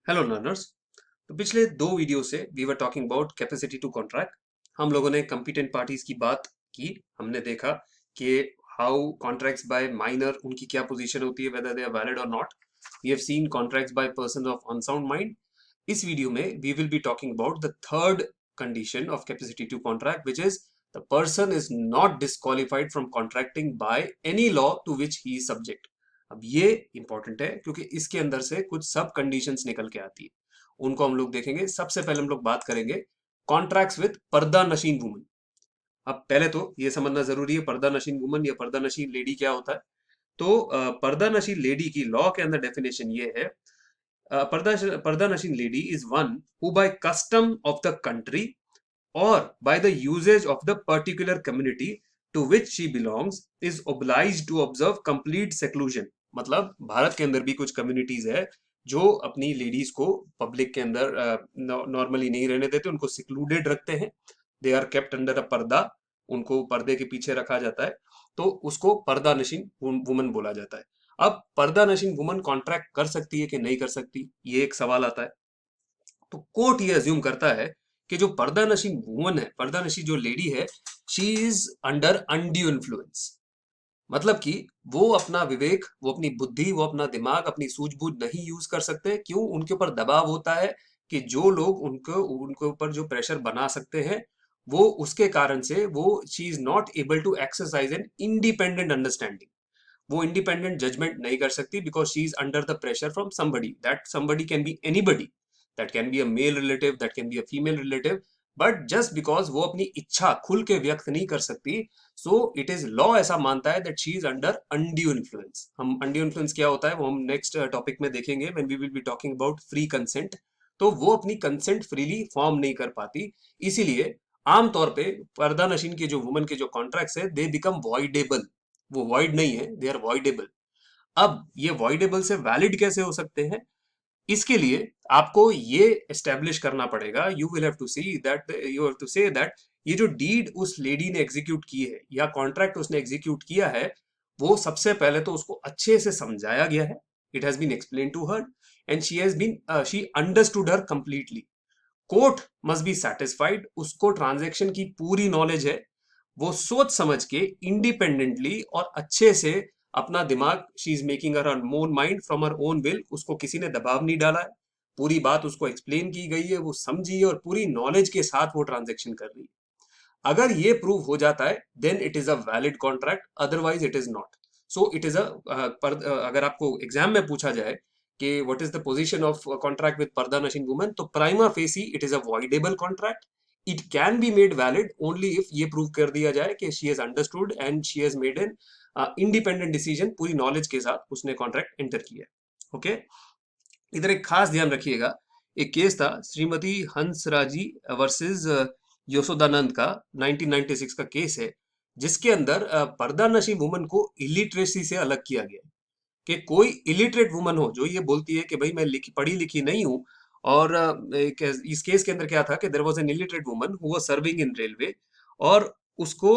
Hello learners. तो पिछले दो वीडियो से we were talking about capacity to contract. हम लोगों ने कंपिटेंट पार्टीज की बात की। हमने देखा कि हाउ कॉन्ट्रैक्ट्स बाय माइनर, उनकी क्या पोजीशन होती है, वेदर दे आर वैलिड और not. We have seen contracts by person of unsound mind. इस वीडियो में we will be talking about the third condition of capacity to contract, which is the person is not disqualified from contracting by any law to which he is subject. अब ये important है क्योंकि इसके अंदर से कुछ सब कंडीशंस निकल के आती है, उनको हम लोग देखेंगे। सबसे पहले हम लोग बात करेंगे contracts with purdah Nashin woman. अब पहले तो ये समझना जरूरी है पर्दा नशीन वुमन या पर्दा नशीन लेडी क्या होता है। तो पर्दा नशीन लेडी की लॉ के अंदर डेफिनेशन ये है, पर्दा pardanashin lady is one who by custom of the country or by the usage of the particular community to which she belongs is obliged to observe complete seclusion। मतलब भारत के अंदर भी कुछ कम्युनिटीज है जो अपनी लेडीज को पब्लिक के अंदर नॉर्मली नहीं रहने देते, उनको सिक्लूडेड रखते हैं। They are kept under a purdah, उनको पर्दे के पीछे रखा जाता है, तो उसको पर्दा नशीन वुमन बोला जाता है। अब पर्दा नशीन वुमन कॉन्ट्रैक्ट कर सकती है कि नहीं कर सकती, ये एक सवाल आता है। तो कोर्ट ये अज्यूम करता है कि जो पर्दा नशी वुमन है, पर्दा नशी जो लेडी है, she is under undue influence. मतलब कि वो अपना विवेक, वो अपनी बुद्धि, वो अपना दिमाग, अपनी सूझबूझ नहीं यूज कर सकते। क्यों? उनके ऊपर दबाव होता है कि जो लोग उनको उनके ऊपर जो प्रेशर बना सकते हैं, वो उसके कारण से वो she is not able to exercise an independent understanding. वो इंडिपेंडेंट जजमेंट नहीं कर सकती because she is under the pressure from somebody. That somebody can be anybody, that can be a male relative, that can be a female relative. But just because वो अपनी इच्छा खुल के व्यक्त नहीं कर सकती, सो इट इज लॉ ऐसा मानता है that she is under undue influence. हम अनड्यू इन्फ्लुएंस क्या होता है वो हम नेक्स्ट टॉपिक में देखेंगे when we will be talking about free consent. तो वो अपनी कंसेंट फ्रीली फॉर्म नहीं कर पाती, इसीलिए आमतौर पे पर्दा नशीन के जो वुमन के जो कॉन्ट्रैक्ट्स है दे बिकम वॉइडेबल। वो वॉइड नहीं है, दे आर वॉइडेबल। अब ये वॉइडेबल से वैलिड कैसे हो सकते हैं? इसके लिए आपको ये एस्टेब्लिश करना पड़ेगा, you will have to see that, you have to say that ये जो डीड उस लेडी ने एग्जीक्यूट की है या कॉन्ट्रैक्ट उसने एग्जीक्यूट किया है, वो सबसे पहले तो उसको अच्छे से समझाया गया है। It has been explain to her and she understood her completely. Court must be satisfied, उसको ट्रांजैक्शन की पूरी नॉलेज है। वो सोच समझ के इंडिपेंडेंटली और अच्छे से अपना दिमाग, she is making her own mind from her own will, उसको किसी ने दबाव नहीं डाला है। पूरी बात उसको एक्सप्लेन की गई है, वो समझी है और पूरी नॉलेज के साथ वो ट्रांजेक्शन कर रही है। अगर ये प्रूव हो जाता है then it is a valid contract, otherwise it is not. So it is अगर आपको एग्जाम में पूछा जाए कि what is the position of contract with purdah Nashin woman, तो prima facie it is a voidable contract. It can be made valid only if ये prove कर दिया जाए कि she has understood and she has made an independent decision, पूरी knowledge के साथ उसने कॉन्ट्रैक्ट एंटर किया। ओके, इधर एक खास ध्यान रखिएगा। एक केस था श्रीमती हंसराजी वर्सेस यशोदानंद का, 1996 का केस है, जिसके अंदर पर्दा नशी वुमन को इलिटरेसी से अलग किया गया है। कि कोई इलिटरेट वुमन हो जो ये बोलती है कि भाई मैं पढ़ी लिखी नहीं हूँ, और इस केस के अंदर क्या था कि there was an illiterate woman who was serving in railway, और उसको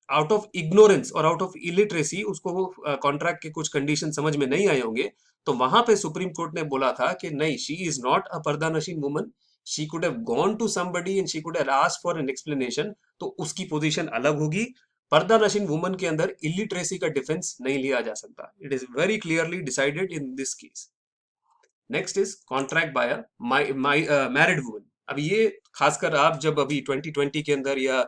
आउट ऑफ इग्नोरेंस और आउट ऑफ इलिटरेसी उसको कॉन्ट्रैक्ट के कुछ कंडीशन समझ में नहीं आए होंगे। तो वहां पे सुप्रीम कोर्ट ने बोला था कि नहीं, शी इज नॉट अ पर्दा नशीन woman, she could have gone to somebody and she could have asked for an explanation, तो उसकी पोजीशन अलग होगी। पर्दा नशीन वुमन के अंदर इलिटरेसी का डिफेंस नहीं लिया जा सकता। It is very clearly decided in this case. Next is contract by married woman. अब ये खासकर आप जब अभी 2020 के अंदर या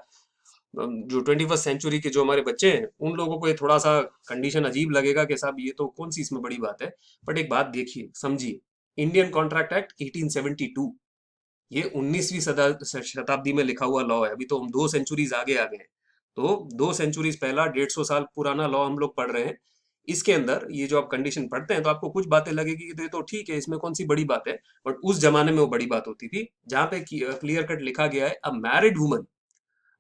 जो 21st सेंचुरी के जो हमारे बच्चे हैं उन लोगों को ये थोड़ा सा कंडीशन अजीब लगेगा कि साहब ये तो कौन सी इसमें बड़ी बात है। बट एक बात देखिए, समझिए, इंडियन कॉन्ट्रैक्ट एक्ट 1872, ये 19वीं शताब्दी में लिखा हुआ लॉ है। अभी तो हम 2 सेंचुरीज आगे आ गए हैं। तो 2 सेंचुरीज पहला 150 साल पुराना लॉ हम लोग पढ़ रहे हैं। इसके अंदर ये जो आप कंडीशन पढ़ते हैं तो आपको कुछ बातें लगेगी कि तो ठीक है, इसमें कौन सी बड़ी बात है। बट उस जमाने में वो बड़ी बात होती थी, जहां पे क्लियर कट लिखा गया है अ मैरिड वुमन,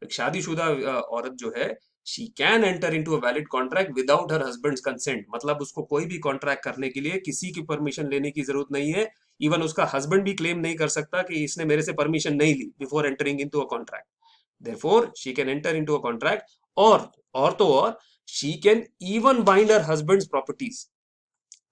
एक शादीशुदा औरत जो है, she can enter into a valid contract without her husband's consent. मतलब उसको कोई भी कॉन्ट्रैक्ट करने के लिए किसी की परमिशन लेने की जरूरत नहीं है। इवन उसका हस्बैंड भी क्लेम नहीं कर सकता कि इसने मेरे से परमिशन नहीं ली before entering into a contract. Therefore she can enter into a contract, और तो और she can even bind her husband's properties.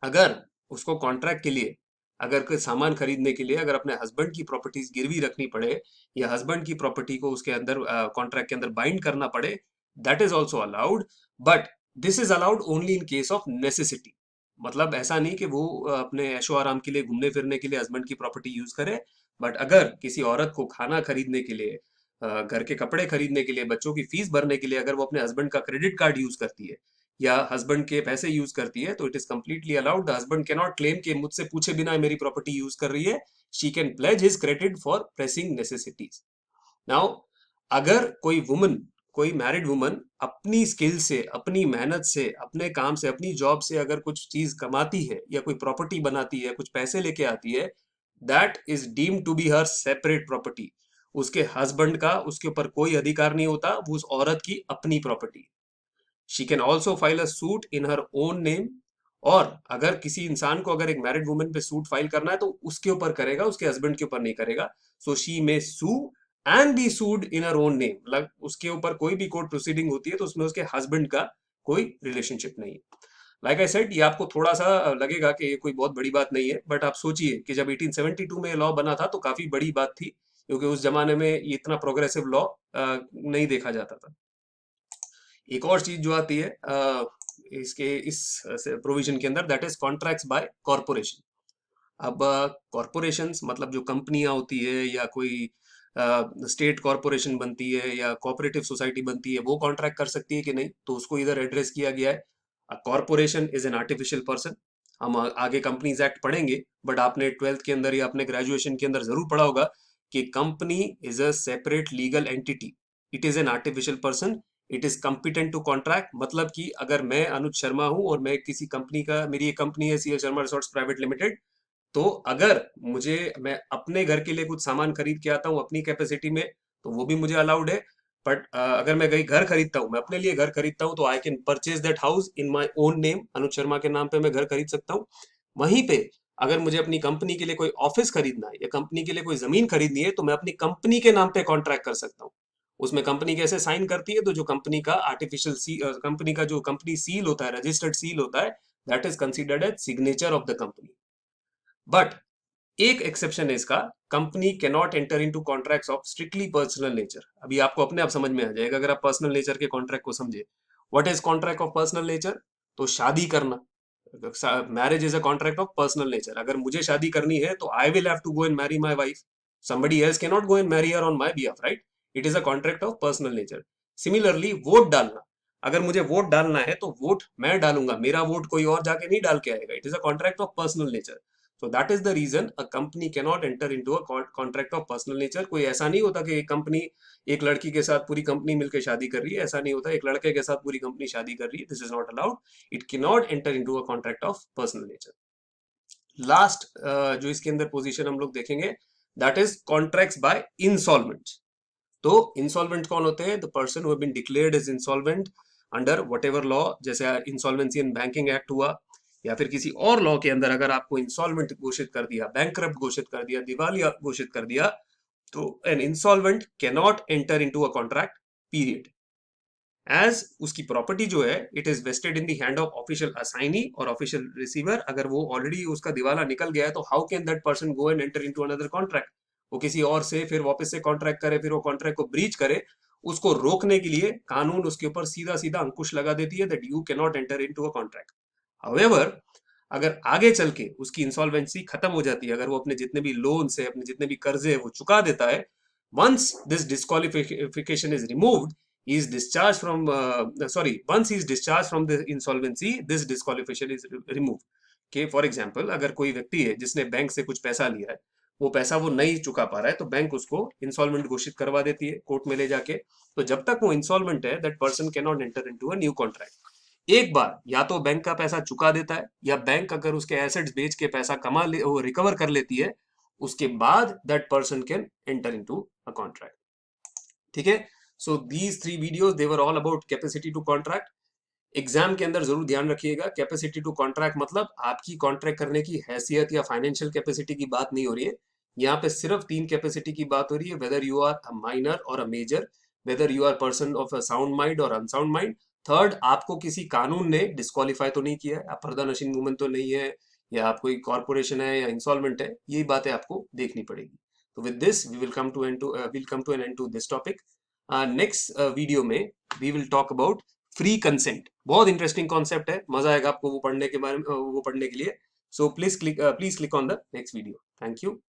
अगर उसको कॉन्ट्रैक्ट के लिए अगर कोई सामान खरीदने के लिए अगर अपने हस्बैंड की प्रॉपर्टीज गिरवी रखनी पड़े या हस्बैंड की प्रॉपर्टी को उसके अंदर कॉन्ट्रैक्ट के अंदर बाइंड करना पड़े, that is also allowed, but this is allowed only in case of necessity. मतलब ऐसा नहीं कि वो अपने ऐशो आराम के लिए घूमने फिरने के लिए हस्बैंड की प्रॉपर्टी यूज करे, बट अगर किसी औरत को खाना खरीदने के लिए, घर के कपड़े खरीदने के लिए, बच्चों की फीस भरने के लिए अगर वो अपने हस्बैंड का क्रेडिट कार्ड यूज करती है या हस्बैंड के पैसे यूज करती है, तो it is completely allowed. The husband can not claim कि मुझसे पूछे बिना मेरी प्रॉपर्टी यूज कर रही है। She can pledge his credit for pressing necessities. Now अगर कोई मैरिड वुमन अपनी स्किल से, अपनी मेहनत से, अपने काम से, अपनी जॉब से अगर कुछ चीज कमाती है या कोई प्रॉपर्टी बनाती है, कुछ पैसे लेके आती है, that is deemed to be her separate property. उसके हस्बैंड का उसके ऊपर कोई अधिकार नहीं होता, वो उस औरत की अपनी property. She can also file a suit in her own name. और अगर किसी इंसान को अगर एक मैरिड वुमन पे सूट फाइल करना है तो उसके ऊपर करेगा, उसके हस्बैंड के ऊपर नहीं करेगा। So she may sue and be sued in her own name. मतलब उसके ऊपर कोई भी कोर्ट प्रोसीडिंग होती है तो उसमें उसके हस्बैंड का कोई रिलेशनशिप नहीं है। लाइक आई सेड, ये आपको थोड़ा सा लगेगा कि ये कोई बहुत बड़ी बात नहीं है, बट आप सोचिए कि जब 1872 में लॉ बना था तो काफी बड़ी बात थी, क्योंकि उस जमाने में ये इतना प्रोग्रेसिव लॉ नहीं देखा जाता था। एक और चीज जो आती है इसके इस प्रोविजन के अंदर, that is contracts by corporation. अब कॉरपोरेशंस मतलब जो कंपनियां होती है या कोई स्टेट कॉरपोरेशन बनती है या कोऑपरेटिव सोसाइटी बनती है, वो कॉन्ट्रैक्ट कर सकती है कि नहीं, तो उसको इधर एड्रेस किया गया है। Corporation is an artificial person. हम आगे कंपनीज एक्ट पढ़ेंगे, बट आपने ट्वेल्थ के अंदर या अपने ग्रेजुएशन के अंदर जरूर पढ़ा होगा कि company is a separate legal entity. It is an artificial person. It is competent to contract. मतलब कि अगर मैं अनुज शर्मा हूं और मैं किसी कंपनी का, मेरी एक कंपनी है CL Sharma resorts private limited, तो अगर मैं अपने घर के लिए कुछ सामान खरीद के आता हूँ अपनी कैपेसिटी में, तो वो भी मुझे अलाउड है। बट अगर मैं कहीं घर खरीदता हूँ, मैं अपने लिए घर खरीदता हूँ, तो I can purchase that house in my own name. Anuj Sharma के नाम पे मैं घर खरीद सकता हूँ। वहीं पे अगर मुझे अपनी कंपनी के लिए कोई ऑफिस खरीदना है या कंपनी के लिए कोई जमीन खरीदनी है, तो मैं अपनी कंपनी के नाम पे कॉन्ट्रैक्ट कर सकता हूँ। उसमें कंपनी कैसे साइन करती है, तो जो कंपनी का आर्टिफिशियल सी कंपनी का जो कंपनी सील होता है, रजिस्टर्ड सील होता है, that is considered as signature of the company. But एक एक्सेप्शन है इसका, company can not enter into contracts of strictly personal nature. अभी आपको अपने आप समझ में आ जाएगा अगर आप पर्सनल नेचर के कॉन्ट्रैक्ट को समझे। What is contract of personal nature? तो शादी करना, marriage is a contract of personal nature. अगर मुझे शादी करनी है तो I will have to go and marry my wife. somebody else cannot go and marry her on my behalf, right? It is a contract of personal nature. Similarly, vote डालना, अगर मुझे vote डालना है तो वोट मैं डालूंगा, मेरा vote कोई और जाके नहीं डाल के आएगा। It is a contract of personal nature. So that is the reason a company can not enter into a contract of personal nature. कोई ऐसा नहीं होता कि एक कंपनी एक लड़की के साथ पूरी कंपनी मिलकर शादी कर रही है, ऐसा नहीं होता। एक लड़के के साथ पूरी कंपनी शादी कर रही है, this is not allowed. It can not enter into a contract of personal nature. Last जो इसके अंदर पोजीशन हम लोग देखेंगे, that is contracts by insolvent. तो इंसॉल्वेंट कौन होते हैं? The person who have been declared as insolvent under whatever law, जैसे इंसॉल्वेंसी एंड बैंकिंग एक्ट हुआ, या फिर किसी और लॉ के अंदर अगर आपको इंसॉल्वेंट घोषित कर दिया, बैंकरप्ट घोषित कर दिया, दिवालिया घोषित कर दिया, तो an insolvent can not enter into a contract, period. As उसकी प्रॉपर्टी जो है, it is vested in the hand of official assignee और ऑफिशियल रिसीवर। अगर वो ऑलरेडी उसका दिवाला निकल गया है, तो how can that person go and enter into another contract? वो किसी और से फिर वापस से कॉन्ट्रैक्ट करे, फिर वो कॉन्ट्रैक्ट को ब्रीच करे, उसको रोकने के लिए कानून उसके ऊपर सीधा सीधा अंकुश लगा देती है that you can not enter into a contract. However, अगर आगे चल के उसकी इंसॉल्वेंसी खत्म हो जाती है, अगर वो अपने जितने भी लोन है, अपने जितने भी कर्जे है, वो चुका देता है, once this disqualification is removed, he is discharged from once he is discharged from the insolvency, this disqualification is removed। कि फॉर एग्जाम्पल अगर कोई व्यक्ति है जिसने बैंक से कुछ पैसा लिया है, वो नहीं चुका पा रहा है, तो बैंक उसको इंसॉल्वेंट घोषित करवा देती है कोर्ट में ले जाके। तो जब तक वो इंसॉल्वेंट है, that person can not enter into a new contract. एक बार या तो बैंक का पैसा चुका देता है, या बैंक अगर उसके एसेट्स बेच के पैसा कमा ले, वो रिकवर कर लेती है, उसके बाद that person can enter into a contract. ठीक है। So these 3 videos they were all about capacity to contract. Exam के अंदर जरूर ध्यान रखिएगा, कैपेसिटी टू कॉन्ट्रैक्ट मतलब आपकी कॉन्ट्रैक्ट करने की हैसियत या फाइनेंशियल कैपेसिटी की बात नहीं हो रही है। यहाँ पे सिर्फ 3 कैपेसिटी की बात हो रही है, whether you are a minor or a major, whether you are person of a sound mind or unsound mind. Third, आपको किसी कानून ने डिस्क्वालीफाई तो नहीं किया है, आप पर्दा नशीन वुमन तो नहीं है, या आप कोई कॉर्पोरेशन है या इंसॉल्वेंट है, यही बातें आपको देखनी पड़ेगी। तो with this we will come to an end to this topic. Next video में we will talk about free consent. बहुत इंटरेस्टिंग कॉन्सेप्ट है, मजा आएगा आपको वो पढ़ने के बारे में, वो पढ़ने के लिए। So please click on the next video. Thank you.